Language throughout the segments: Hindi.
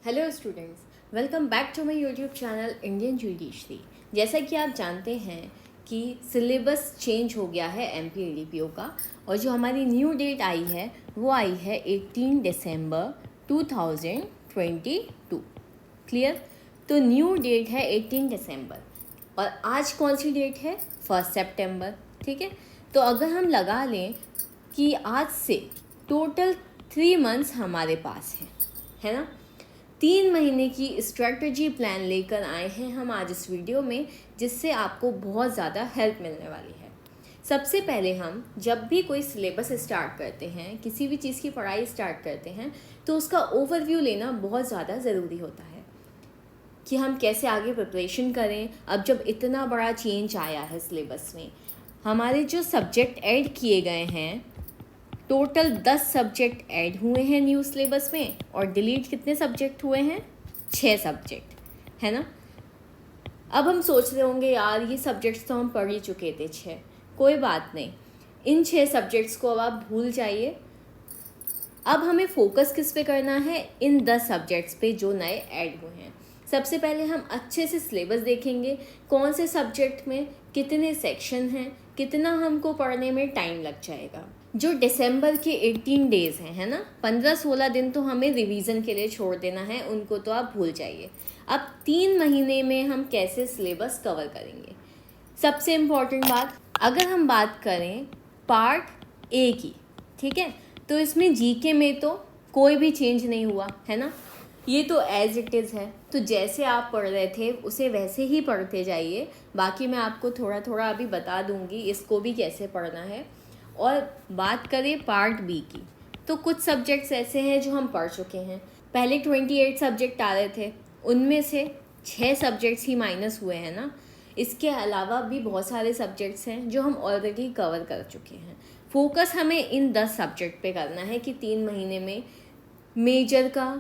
Hello students, welcome back to my YouTube channel Indian judiciary. जैसा कि आप जानते हैं कि सिलेबस चेंज हो गया है MPADPO का, और जो हमारी न्यू डेट आई है वो आई है 18 दिसंबर 2022। क्लियर? तो न्यू डेट है 18 दिसंबर और आज कौन सी डेट है? 1 सितंबर। ठीक है, तो अगर हम लगा लें कि आज से टोटल 3 मंथ्स हमारे पास हैं, है ना। 3 महीने की स्ट्रेटजी प्लान लेकर आए हैं हम आज इस वीडियो में, जिससे आपको बहुत ज़्यादा हेल्प मिलने वाली है। सबसे पहले हम जब भी कोई सिलेबस स्टार्ट करते हैं, किसी भी चीज़ की पढ़ाई स्टार्ट करते हैं, तो उसका ओवरव्यू लेना बहुत ज़्यादा ज़रूरी होता है कि हम कैसे आगे प्रिपरेशन करें। अब जब इतना बड़ा चेंज आया है सिलेबस में, हमारे जो सब्जेक्ट ऐड किए गए हैं, टोटल 10 सब्जेक्ट ऐड हुए हैं न्यू सिलेबस में, और डिलीट कितने सब्जेक्ट हुए हैं? 6 सब्जेक्ट, है ना। अब हम सोच रहे होंगे यार ये सब्जेक्ट्स तो हम पढ़ ही चुके थे 6। कोई बात नहीं, इन 6 सब्जेक्ट्स को अब आप भूल जाइए। अब हमें फोकस किस पे करना है? इन 10 सब्जेक्ट्स पे जो नए ऐड हुए हैं। सबसे पहले हम अच्छे से सिलेबस देखेंगे, कौन से सब्जेक्ट में कितने सेक्शन हैं, कितना हमको पढ़ने में टाइम लग जाएगा। जो दिसंबर के 18 डेज़ हैं, है ना, 15-16 दिन तो हमें रिवीजन के लिए छोड़ देना है, उनको तो आप भूल जाइए। अब 3 महीने में हम कैसे सिलेबस कवर करेंगे? सबसे इम्पॉर्टेंट बात, अगर हम बात करें पार्ट ए की, ठीक है, तो इसमें जीके में तो कोई भी चेंज नहीं हुआ, है ना। ये तो एज इट इज़ है, तो जैसे आप पढ़ रहे थे उसे वैसे ही पढ़ते जाइए। बाकी मैं आपको थोड़ा थोड़ा अभी बता दूंगी इसको भी कैसे पढ़ना है। और बात करें पार्ट बी की, तो कुछ सब्जेक्ट्स ऐसे हैं जो हम पढ़ चुके हैं। पहले 28 सब्जेक्ट आ रहे थे, उनमें से 6 सब्जेक्ट्स ही माइनस हुए हैं ना। इसके अलावा भी बहुत सारे सब्जेक्ट्स हैं जो हम ऑलरेडी कवर कर चुके हैं। फोकस हमें इन 10 सब्जेक्ट पे करना है कि 3 महीने में मेजर का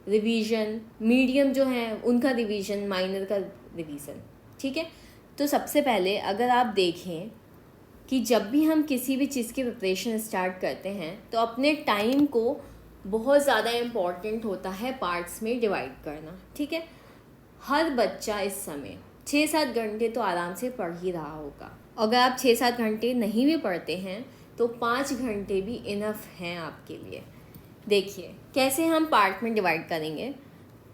रिवीजन, मीडियम जो है उनका रिवीजन, माइनर का रिवीजन। ठीक है, तो सबसे पहले अगर आप देखें कि जब भी हम किसी भी चीज़ की प्रिपरेशन स्टार्ट करते हैं तो अपने टाइम को बहुत ज़्यादा इम्पॉर्टेंट होता है पार्ट्स में डिवाइड करना। ठीक है, हर बच्चा इस समय 6-7 घंटे तो आराम से पढ़ ही रहा होगा। अगर आप 6-7 घंटे नहीं भी पढ़ते हैं तो 5 घंटे भी इनफ हैं आपके लिए। देखिए कैसे हम पार्ट में डिवाइड करेंगे।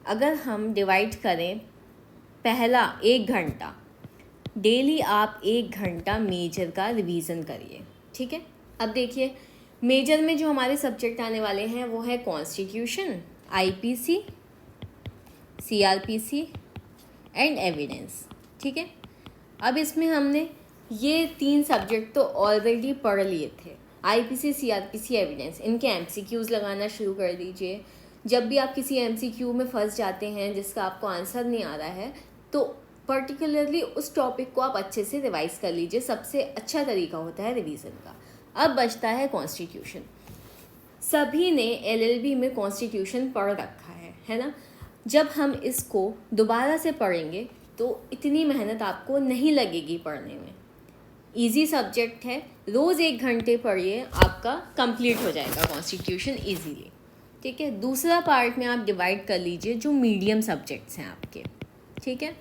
अगर हम डिवाइड करें, पहला 1 घंटा, डेली आप 1 घंटा मेजर का रिवीजन करिए। ठीक है, अब देखिए मेजर में जो हमारे सब्जेक्ट आने वाले हैं वो है constitution, IPC, CRPC and evidence. ठीक है, अब इसमें हमने ये 3 सब्जेक्ट तो ऑलरेडी पढ़ लिए थे। IPC, CRPC, एविडेंस, इनके MCQs लगाना शुरू कर दीजिए। जब भी आप किसी MCQ में फंस जाते हैं जिसका आपको आंसर नहीं आ रहा है, तो पर्टिकुलरली उस टॉपिक को आप अच्छे से रिवाइज कर लीजिए। सबसे अच्छा तरीका होता है रिवीजन का। अब बचता है कॉन्स्टिट्यूशन। सभी ने LLB में कॉन्स्टिट्यूशन पढ़ रखा है ना। जब हम इसको दोबारा से पढ़ेंगे तो इतनी मेहनत आपको नहीं लगेगी पढ़ने में। इजी सब्जेक्ट है, रोज़ 1 घंटे पढ़िए, आपका कंप्लीट हो जाएगा कॉन्स्टिट्यूशन इजीली। ठीक है, दूसरा पार्ट में आप डिवाइड कर लीजिए जो मीडियम सब्जेक्ट्स हैं आपके। ठीक है,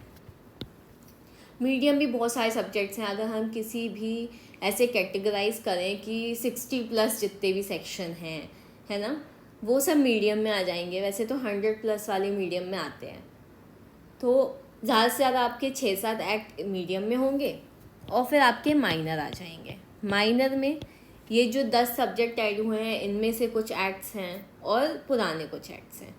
मीडियम भी बहुत सारे सब्जेक्ट्स हैं। अगर हम किसी भी ऐसे कैटेगराइज करें कि 60+ जितने भी सेक्शन हैं, है ना, वो सब मीडियम में आ जाएंगे। वैसे तो 100+ वाले मीडियम में आते हैं, तो ज़्यादा से ज़्यादा आपके 6-7 एक्ट मीडियम में होंगे और फिर आपके माइनर आ जाएंगे। माइनर में ये जो 10 सब्जेक्ट ऐड हुए हैं, इनमें से कुछ एक्ट्स हैं और पुराने कुछ एक्ट्स हैं।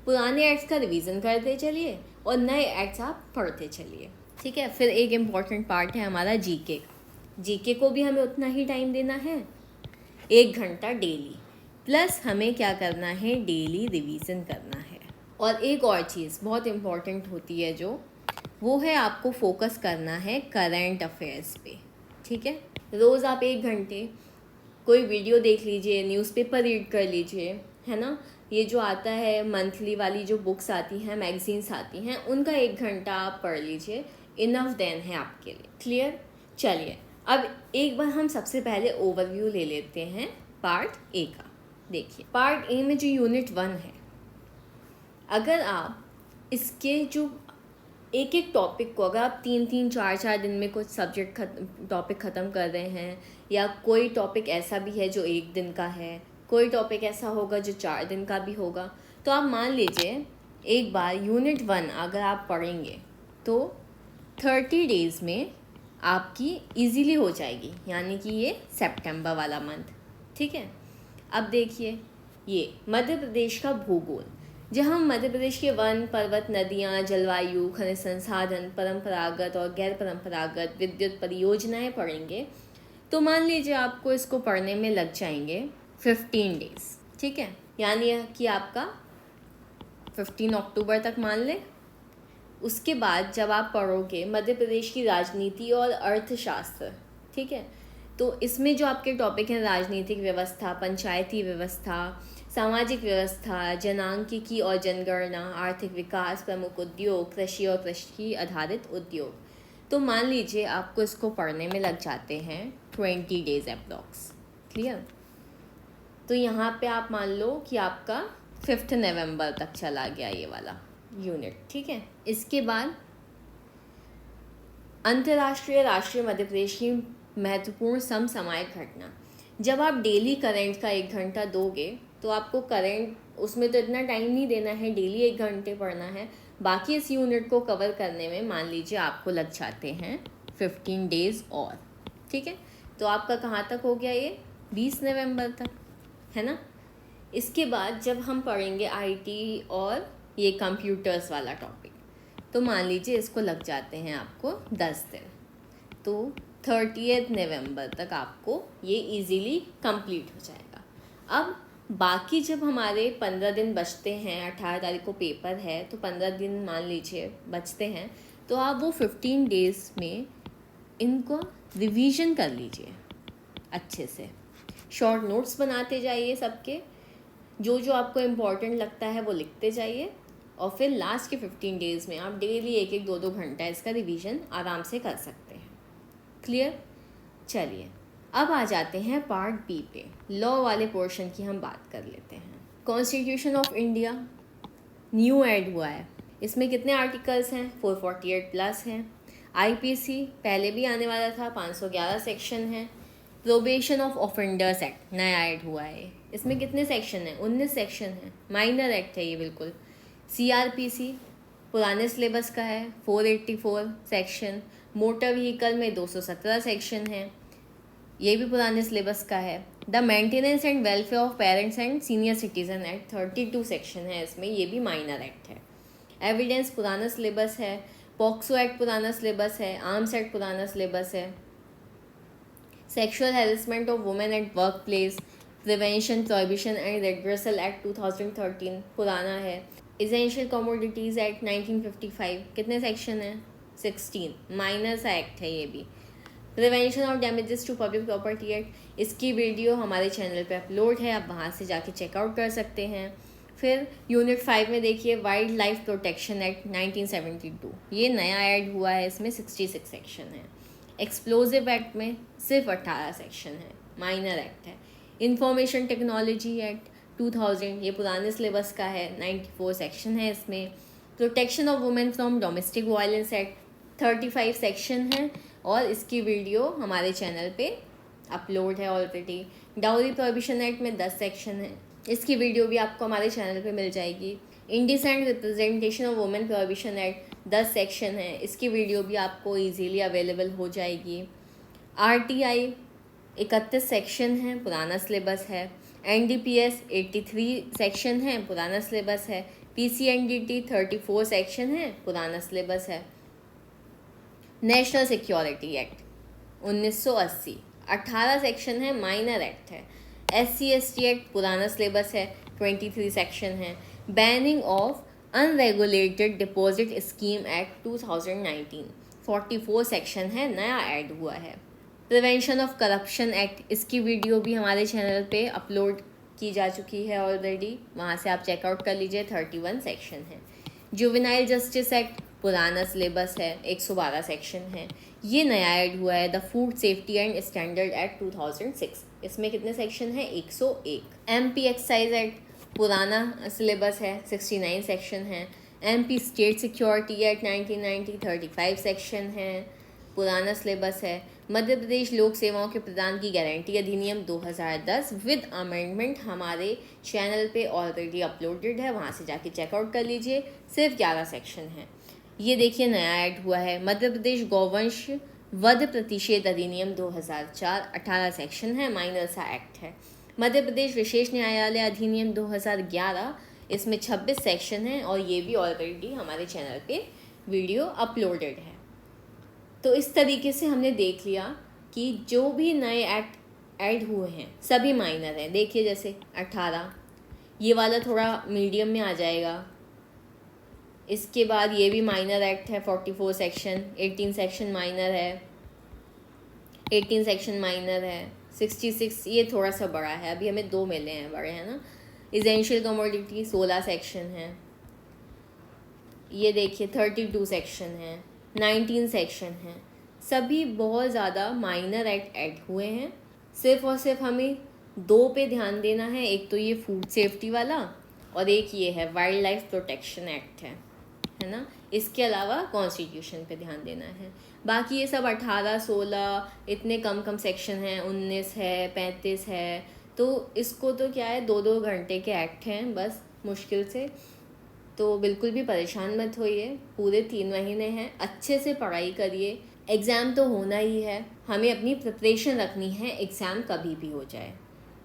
पुराने एक्ट्स का रिवीजन करते चलिए और नए एक्ट्स आप पढ़ते चलिए। ठीक है, फिर एक इम्पॉर्टेंट पार्ट है हमारा जीके को भी हमें उतना ही टाइम देना है, 1 घंटा डेली। प्लस हमें क्या करना है? डेली रिवीजन करना है। और एक और चीज़ बहुत इम्पॉर्टेंट होती है जो, वो है आपको फोकस करना है करंट अफेयर्स पे। ठीक है, रोज़ आप 1 घंटे कोई वीडियो देख लीजिए, न्यूज़पेपर रीड कर लीजिए, है ना। ये जो आता है मंथली वाली जो बुक्स आती हैं, मैगजीन्स आती हैं, उनका 1 घंटा आप पढ़ लीजिए, इनफ देन है आपके लिए। क्लियर? चलिए अब एक बार हम सबसे पहले ओवरव्यू ले लेते हैं पार्ट ए का। देखिए पार्ट ए में जो यूनिट 1 है, अगर आप इसके जो एक एक टॉपिक को अगर आप 3-3 4-4 दिन में कुछ सब्जेक्ट टॉपिक ख़त्म कर रहे हैं, या कोई टॉपिक ऐसा भी है जो 1 दिन का है, कोई टॉपिक ऐसा होगा जो 4 दिन का भी होगा, तो आप मान लीजिए एक बार यूनिट 1 अगर आप पढ़ेंगे तो 30 डेज़ में आपकी इजीली हो जाएगी, यानी कि ये सितंबर वाला मंथ। ठीक है, अब देखिए ये मध्य प्रदेश का भूगोल, जहाँ हम मध्य प्रदेश के वन, पर्वत, नदियाँ, जलवायु, खनिज संसाधन, परंपरागत और गैर परंपरागत विद्युत परियोजनाएं पढ़ेंगे, तो मान लीजिए आपको इसको पढ़ने में लग जाएंगे 15 डेज़। ठीक है, यानी कि आपका 15 अक्टूबर तक मान लें। उसके बाद जब आप पढ़ोगे मध्य प्रदेश की राजनीति और अर्थशास्त्र, ठीक है, तो इसमें जो आपके टॉपिक हैं राजनीतिक व्यवस्था, पंचायती व्यवस्था, सामाजिक व्यवस्था, जनांकिकी और जनगणना, आर्थिक विकास, प्रमुख उद्योग, कृषि और कृषि आधारित उद्योग, तो मान लीजिए आपको इसको पढ़ने में लग जाते हैं 20 डेज़ अप्रॉक्स। क्लियर? तो यहाँ पे आप मान लो कि आपका 5 नवंबर तक चला गया ये वाला यूनिट। ठीक है, इसके बाद अंतर्राष्ट्रीय राष्ट्रीय मध्य प्रदेश की महत्वपूर्ण समसामयिक घटना। जब आप डेली करंट का 1 घंटा दोगे तो आपको करंट उसमें तो इतना टाइम नहीं देना है, डेली 1 घंटे पढ़ना है। बाकी इस यूनिट को कवर करने में मान लीजिए आपको लग जाते हैं 15 डेज़ और। ठीक है, तो आपका कहाँ तक हो गया ये 20 नवंबर तक, है ना। इसके बाद जब हम पढ़ेंगे आईटी और ये कंप्यूटर्स वाला टॉपिक, तो मान लीजिए इसको लग जाते हैं आपको 10 दिन, तो 30 नवंबर तक आपको ये इजीली कंप्लीट हो जाएगा। अब बाकी जब हमारे 15 दिन बचते हैं, 18 तारीख को पेपर है तो 15 दिन मान लीजिए बचते हैं, तो आप वो 15 डेज़ में इनको रिवीजन कर लीजिए अच्छे से। शॉर्ट नोट्स बनाते जाइए, सबके जो जो आपको इम्पोर्टेंट लगता है वो लिखते जाइए, और फिर लास्ट के 15 डेज़ में आप डेली 1-1, 2-2 घंटा इसका रिवीजन आराम से कर सकते हैं। क्लियर? चलिए अब आ जाते हैं पार्ट बी पे, लॉ वाले पोर्शन की हम बात कर लेते हैं। Constitution of India new add हुआ है, इसमें कितने आर्टिकल्स हैं? 448 प्लस हैं। आईपीसी पहले भी आने वाला था, 511 सेक्शन है। प्रोबेशन ऑफ ऑफेंडर्स एक्ट नया ऐड हुआ है, इसमें कितने सेक्शन हैं? 19 सेक्शन हैं, माइनर एक्ट है ये बिल्कुल। सीआरपीसी पुराने सिलेबस का है, 484 सेक्शन। मोटर व्हीकल में 217 सेक्शन है, ये भी पुराने सिलेबस का है। The maintenance and welfare of parents and senior citizen act 32 section है इसमें, ये भी माइनर एक्ट है। एविडेंस पुराना सिलेबस है। पॉक्सो एक्ट पुराना सिलेबस है। आर्म्स एक्ट पुराना सिलेबस है। Sexual harassment of women at work place, prevention, prohibition and redressal act 2013 पुराना है। एसेंशियल कमोडिटीज़ एक्ट 1955 कितने सेक्शन है? 16, माइनर सा एक्ट है ये भी। Prevention of damages to public property act, इसकी वीडियो हमारे चैनल पे अपलोड है, आप वहाँ से जाके चेकआउट कर सकते हैं। फिर यूनिट 5 में देखिए वाइल्ड लाइफ प्रोटेक्शन एक्ट 1972, ये नया ऐड हुआ है, इसमें 66 सेक्शन है। एक्सप्लोजिव एक्ट में सिर्फ 18 सेक्शन है, माइनर एक्ट है। इंफॉर्मेशन टेक्नोलॉजी एक्ट 2000, ये पुराने सिलेबस का है, 94 सेक्शन है इसमें। Protection of women from domestic violence act 35 section है, और इसकी वीडियो हमारे चैनल पे अपलोड है ऑलरेडी। डाउरी प्रोहिबिशन एक्ट में 10 सेक्शन है, इसकी वीडियो भी आपको हमारे चैनल पे मिल जाएगी। Indecent representation of women prohibition act 10 section है, इसकी वीडियो भी आपको इजीली अवेलेबल हो जाएगी। आरटीआई 31 सेक्शन है, पुराना सिलेबस है। एनडीपीएस 83 सेक्शन है, पुराना सिलेबस है। पीसीएनडीटी 34 सेक्शन है, पुराना सिलेबस है। नेशनल सिक्योरिटी एक्ट 1980 18 सेक्शन है, माइनर एक्ट है। SC/ST एक्ट पुराना सिलेबस है, 23 सेक्शन है। Banning of unregulated deposit scheme act 2019 44 section है, नया ऐड हुआ है। प्रिवेंशन ऑफ करप्शन एक्ट, इसकी वीडियो भी हमारे चैनल पे अपलोड की जा चुकी है ऑलरेडी, वहाँ से आप चेकआउट कर लीजिए, 31 सेक्शन है। जुवेनाइल जस्टिस एक्ट पुराना सिलेबस है, 112 सेक्शन है, ये नया ऐड हुआ है। The food safety and standard act 2006, इसमें कितने सेक्शन हैं? 101। MP एक्साइज एक्ट पुराना सिलेबस है, 69 सेक्शन है। MP state security act 1990, 35 section है, पुराना सिलेबस है। मध्य प्रदेश लोक सेवाओं के प्रदान की गारंटी अधिनियम 2010 विद अमेंडमेंट हमारे चैनल पे ऑलरेडी अपलोडेड है, वहाँ से जाके चेकआउट कर लीजिए। सिर्फ 11 सेक्शन है। ये देखिए नया ऐड हुआ है, मध्य प्रदेश गौवंश वध प्रतिषेध अधिनियम 2004, 18 सेक्शन है, माइनर सा एक्ट है। मध्य प्रदेश विशेष न्यायालय अधिनियम 2011, इसमें 26 सेक्शन है और ये भी ऑलरेडी हमारे चैनल पे वीडियो अपलोडेड है। तो इस तरीके से हमने देख लिया कि जो भी नए एक्ट ऐड हुए हैं सभी माइनर हैं। देखिए जैसे 18, ये वाला थोड़ा मीडियम में आ जाएगा। इसके बाद ये भी माइनर एक्ट है, 44 सेक्शन, 18 सेक्शन माइनर है, 18 सेक्शन माइनर है। 66 ये थोड़ा सा बड़ा है, अभी हमें 2 मिले हैं बड़े, है ना। एसेंशियल कमोडिटी 16 सेक्शन है। ये देखिए 32 सेक्शन है, 19 सेक्शन है। सभी बहुत ज़्यादा माइनर एक्ट ऐड हुए हैं। सिर्फ और सिर्फ हमें 2 पे ध्यान देना है, एक तो ये फूड सेफ्टी वाला और एक ये है वाइल्ड लाइफ प्रोटेक्शन एक्ट है ना। इसके अलावा कॉन्स्टिट्यूशन पे ध्यान देना है। बाकी ये सब 18, 16 इतने कम सेक्शन हैं, 19 है, 35 है। तो इसको तो क्या है 2-2 घंटे के एक्ट हैं बस मुश्किल से। तो बिल्कुल भी परेशान मत होइए, पूरे 3 महीने हैं, अच्छे से पढ़ाई करिए। एग्ज़ाम तो होना ही है, हमें अपनी प्रिपरेशन रखनी है, एग्ज़ाम कभी भी हो जाए,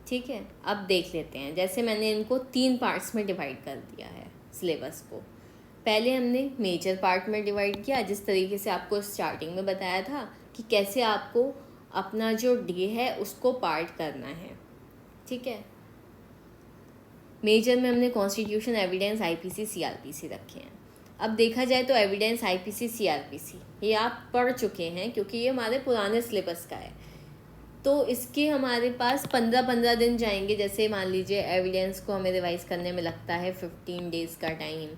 ठीक है। अब देख लेते हैं, जैसे मैंने इनको 3 पार्ट्स में डिवाइड कर दिया है सिलेबस को। पहले हमने मेजर पार्ट में डिवाइड किया, जिस तरीके से आपको स्टार्टिंग में बताया था कि कैसे आपको अपना जो डे है उसको पार्ट करना है, ठीक है। मेजर में हमने कॉन्स्टिट्यूशन, एविडेंस, आईपीसी, सीआरपीसी रखे हैं। अब देखा जाए तो एविडेंस, आईपीसी, सीआरपीसी ये आप पढ़ चुके हैं क्योंकि ये हमारे पुराने सिलेबस का है। तो इसके हमारे पास 15-15 दिन जाएंगे। जैसे मान लीजिए एविडेंस को हमें रिवाइज करने में लगता है 15 डेज़ का टाइम,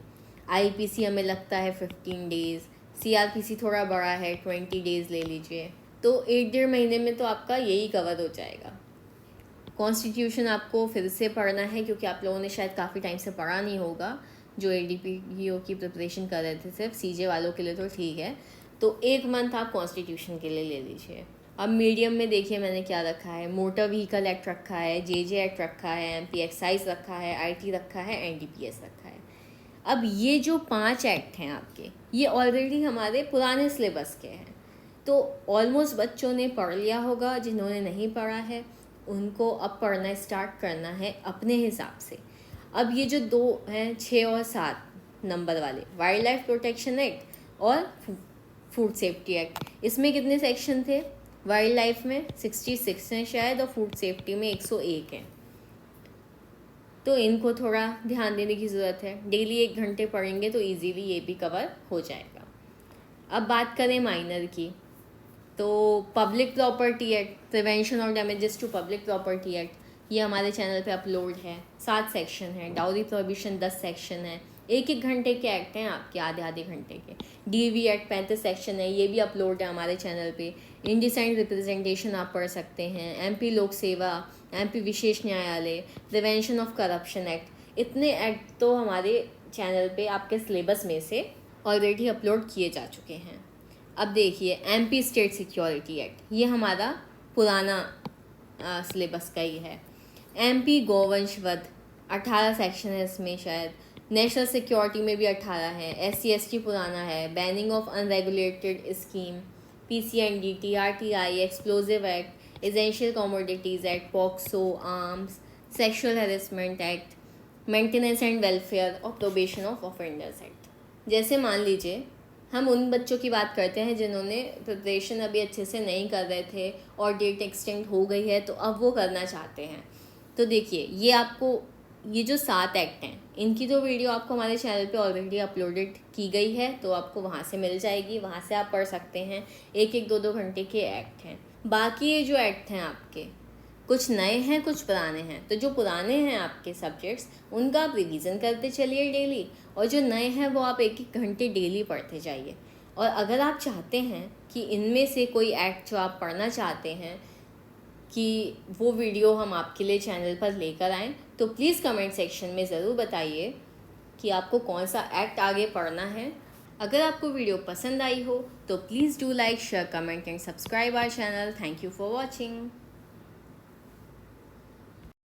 आईपीसी हमें लगता है 15 डेज़, सीआरपीसी थोड़ा बड़ा है 20 डेज़ ले लीजिए। तो 1-1.5 महीने में तो आपका यही कवर हो जाएगा। कॉन्स्टिट्यूशन आपको फिर से पढ़ना है क्योंकि आप लोगों ने शायद काफ़ी टाइम से पढ़ा नहीं होगा, जो एडीपीओ की प्रिपरेशन कर रहे थे। सिर्फ सीजे वालों के लिए तो ठीक है, तो 1 मंथ आप कॉन्स्टिट्यूशन के लिए ले लीजिए। अब मीडियम में देखिए मैंने क्या रखा है, मोटर व्हीकल एक्ट रखा है, जेजे एक्ट रखा है, एमपी एक्साइज रखा है, आईटी रखा है, एनडीपीएस रखा है। अब ये जो 5 एक्ट हैं आपके, ये ऑलरेडी हमारे पुराने सिलेबस के हैं, तो ऑलमोस्ट बच्चों ने पढ़ लिया होगा। जिन्होंने नहीं पढ़ा है उनको अब पढ़ना स्टार्ट करना है अपने हिसाब से। अब ये जो 2 हैं 6 और 7 नंबर वाले, वाइल्ड लाइफ प्रोटेक्शन एक्ट और फूड सेफ्टी एक्ट, इसमें कितने सेक्शन थे? वाइल्ड लाइफ में 66 हैं शायद और फूड सेफ्टी में 101 हैं। तो इनको थोड़ा ध्यान देने की ज़रूरत है। डेली 1 घंटे पढ़ेंगे तो इजीली ये भी कवर हो जाएगा। अब बात करें माइनर की, तो पब्लिक प्रॉपर्टी एक्ट, प्रिवेंशन और damages to public property act, ये हमारे चैनल पे अपलोड है। 7 सेक्शन है। डाउरी प्रोहिबिशन 10 सेक्शन है। 1-1 घंटे के एक्ट हैं आपके, आधे घंटे के। डीवी एक्ट 35 सेक्शन है, ये भी अपलोड है हमारे चैनल पे। इंडिसेंट रिप्रेजेंटेशन आप पढ़ सकते हैं। एमपी लोक सेवा, एमपी विशेष न्यायालय, प्रिवेंशन ऑफ करप्शन एक्ट, इतने एक्ट तो हमारे चैनल पे आपके सिलेबस में से ऑलरेडी अपलोड किए जा चुके हैं। अब देखिए एमपी स्टेट सिक्योरिटी एक्ट, ये हमारा पुराना सिलेबस का ही है। एमपी गौवंश वध 18 सेक्शन है इसमें शायद। नेशनल सिक्योरिटी में भी 18 है। SC/ST पुराना है। Banning of unregulated scheme, PCNDT, RTI, explosive act, essential commodities act, POCSO, arms, sexual harassment act, maintenance and welfare और प्रोबेशन ऑफ ऑफेंडर्स एक्ट। जैसे मान लीजिए हम उन बच्चों की बात करते हैं जिन्होंने प्रिपरेशन अभी अच्छे से नहीं कर रहे थे और डेट एक्सटेंड हो गई है तो अब वो करना चाहते हैं। तो देखिए ये आपको, ये जो 7 एक्ट हैं इनकी तो वीडियो आपको हमारे चैनल पे ऑलरेडी अपलोडेड की गई है, तो आपको वहाँ से मिल जाएगी, वहाँ से आप पढ़ सकते हैं। 1-1, 2-2 घंटे के एक्ट हैं। बाकी ये जो एक्ट हैं आपके, कुछ नए हैं कुछ पुराने हैं। तो जो पुराने हैं आपके सब्जेक्ट्स उनका आप रिवीजन करते चलिए डेली, और जो नए हैं वो आप 1-1 घंटे डेली पढ़ते जाइए। और अगर आप चाहते हैं कि इनमें से कोई एक्ट जो आप पढ़ना चाहते हैं कि वो वीडियो हम आपके लिए चैनल पर लेकर आएँ, तो प्लीज़ कमेंट सेक्शन में ज़रूर बताइए कि आपको कौन सा एक्ट आगे पढ़ना है। अगर आपको वीडियो पसंद आई हो तो please do like, share, comment and subscribe our channel. Thank you for watching.